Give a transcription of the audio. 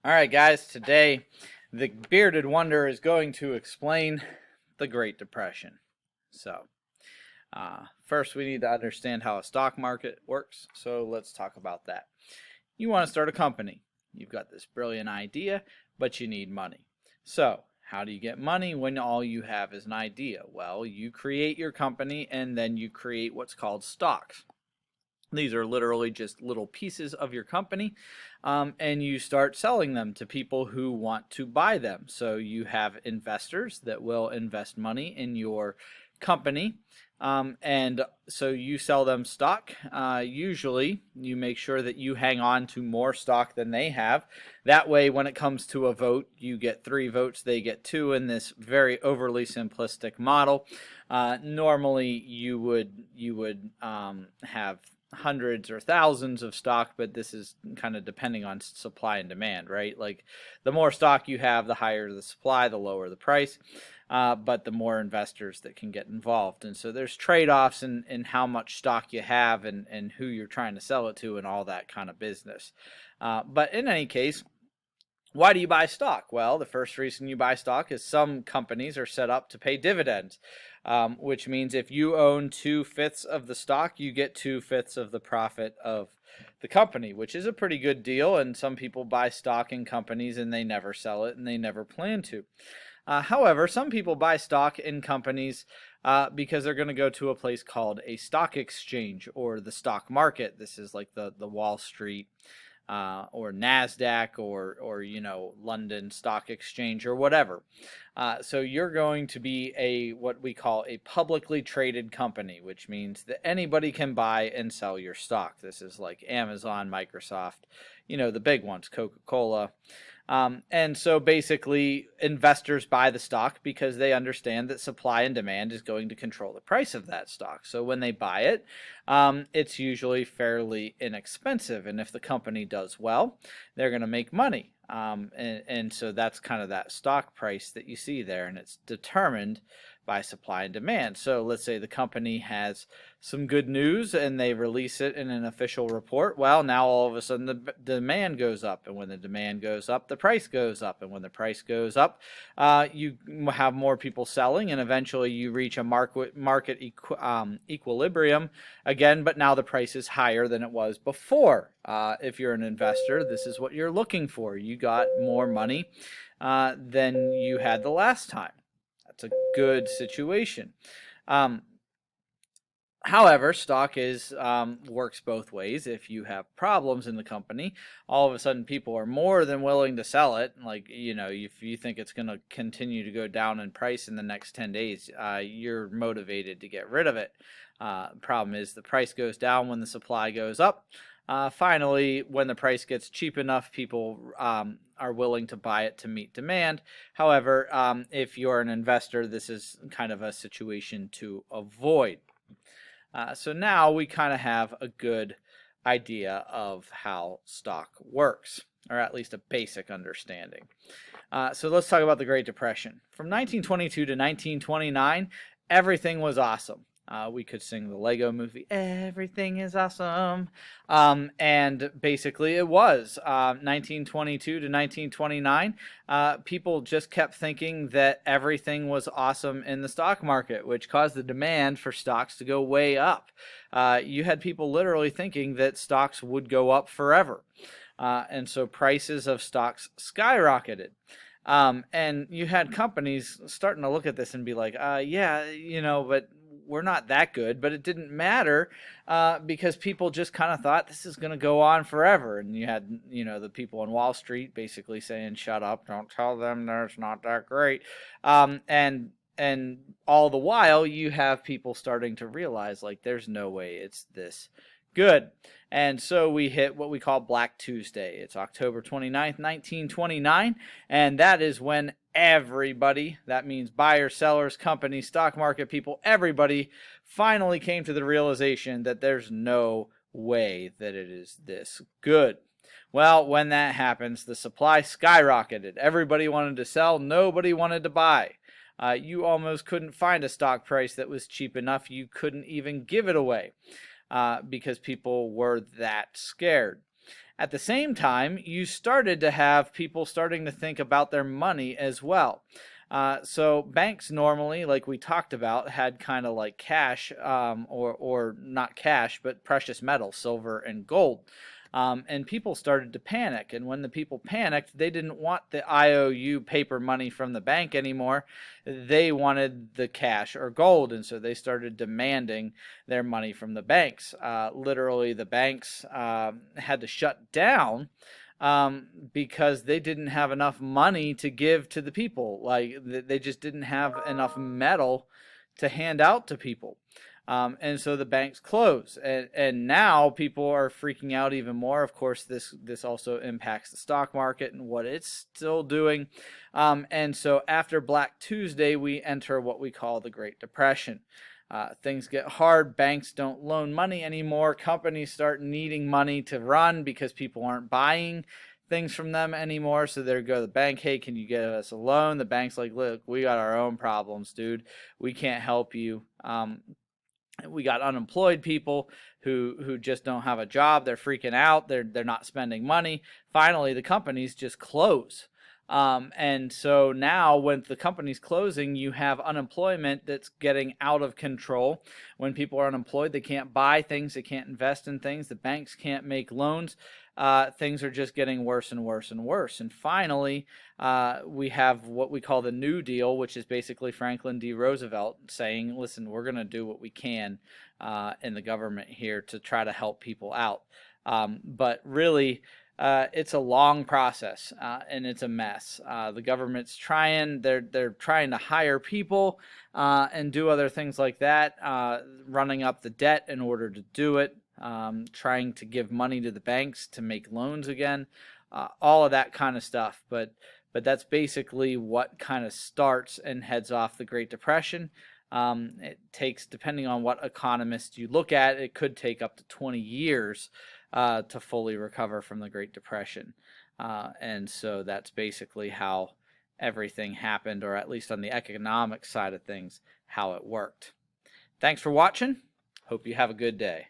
All right, guys, today the Bearded Wonder is going to explain the Great Depression. First, we need to understand how a stock market works, so let's talk about that. You want to start a company. You've got this brilliant idea, but you need money. So, how do you get money when all you have is an idea? Well, you create your company and then you create what's called stocks. These are literally just little pieces of your company, and you start selling them to people who want to buy them. So you have investors that will invest money in your company, and so you sell them stock. Usually, you make sure that you hang on to more stock than they have. That way, when it comes to a vote, you get 3 votes, they get 2 in this very overly simplistic model. Normally, you would have hundreds or thousands of stock, but this is kind of depending on supply and demand, right? Like the more stock you have, the higher the supply, the lower the price, but the more investors that can get involved. And so there's trade-offs in how much stock you have and who you're trying to sell it to and all that kind of business. But in any case, why do you buy stock? Well, the first reason you buy stock is some companies are set up to pay dividends, which means if you own 2/5 of the stock, you get 2/5 of the profit of the company, which is a pretty good deal. And some people buy stock in companies and they never sell it and they never plan to. However, some people buy stock in companies because they're going to go to a place called a stock exchange or the stock market. This is like the Wall Street or NASDAQ or London Stock Exchange or whatever. So you're going to be what we call a publicly traded company, which means that anybody can buy and sell your stock. This is like Amazon, Microsoft, the big ones, Coca-Cola. And so basically investors buy the stock because they understand that supply and demand is going to control the price of that stock. So when they buy it, it's usually fairly inexpensive. And if the company does well, they're going to make money. And so that's kind of that stock price that you see there. And it's determined by supply and demand. So let's say the company has some good news and they release it in an official report. Well, now all of a sudden the demand goes up, and when the demand goes up, the price goes up, and when the price goes up, you have more people selling, and eventually you reach a market equilibrium again, but now the price is higher than it was before. If you're an investor, this is what you're looking for. You got more money than you had the last time. That's a good situation. However, stock works both ways. If you have problems in the company, all of a sudden people are more than willing to sell it. Like, if you think it's going to continue to go down in price in the next 10 days, you're motivated to get rid of it. Problem is the price goes down when the supply goes up. Finally, when the price gets cheap enough, people are willing to buy it to meet demand. However, if you're an investor, this is kind of a situation to avoid. So now we kind of have a good idea of how stock works, or at least a basic understanding. So let's talk about the Great Depression. From 1922 to 1929, everything was awesome. We could sing the Lego movie, "Everything is Awesome." And basically it was 1922 to 1929. People just kept thinking that everything was awesome in the stock market, which caused the demand for stocks to go way up. You had people literally thinking that stocks would go up forever. And so prices of stocks skyrocketed. And you had companies starting to look at this and be like, yeah, but we're not that good. But it didn't matter because people just kind of thought this is going to go on forever. And you had, the people on Wall Street basically saying, shut up, don't tell them it's not that great. And all the while you have people starting to realize, like, there's no way it's this good. And so we hit what we call Black Tuesday. It's October 29th, 1929, and that is when everybody, that means buyers, sellers, companies, stock market people, everybody finally came to the realization that there's no way that it is this good. Well, when that happens, the supply skyrocketed. Everybody wanted to sell, nobody wanted to buy. You almost couldn't find a stock price that was cheap enough. You couldn't even give it away because people were that scared. At the same time, you started to have people starting to think about their money as well. So banks normally, like we talked about, had kind of like cash, or not cash, but precious metals, silver and gold. And people started to panic. And when the people panicked, they didn't want the IOU paper money from the bank anymore. They wanted the cash or gold. And so they started demanding their money from the banks. Literally, the banks had to shut down because they didn't have enough money to give to the people. Like they just didn't have enough metal to hand out to people. And so the banks close, and now people are freaking out even more. Of course, this also impacts the stock market and what it's still doing. And so after Black Tuesday, we enter what we call the Great Depression. Things get hard. Banks don't loan money anymore. Companies start needing money to run because people aren't buying things from them anymore. So they go to the bank, hey, can you give us a loan? The bank's like, look, we got our own problems, dude. We can't help you. We got unemployed people who just don't have a job. They're freaking out. They're not spending money. Finally, the companies just close. And so now when the company's closing, you have unemployment that's getting out of control. When people are unemployed, they can't buy things, they can't invest in things, the banks can't make loans. Things are just getting worse and worse and worse. And finally, we have what we call the New Deal, which is basically Franklin D. Roosevelt saying, listen, we're going to do what we can in the government here to try to help people out. But really, it's a long process and it's a mess. The government's they're trying to hire people and do other things like that, running up the debt in order to do it, trying to give money to the banks to make loans again, all of that kind of stuff. But that's basically what kind of starts and heads off the Great Depression. It takes, depending on what economist you look at, it could take up to 20 years to fully recover from the Great Depression. And so that's basically how everything happened, or at least on the economic side of things, how it worked. Thanks for watching. Hope you have a good day.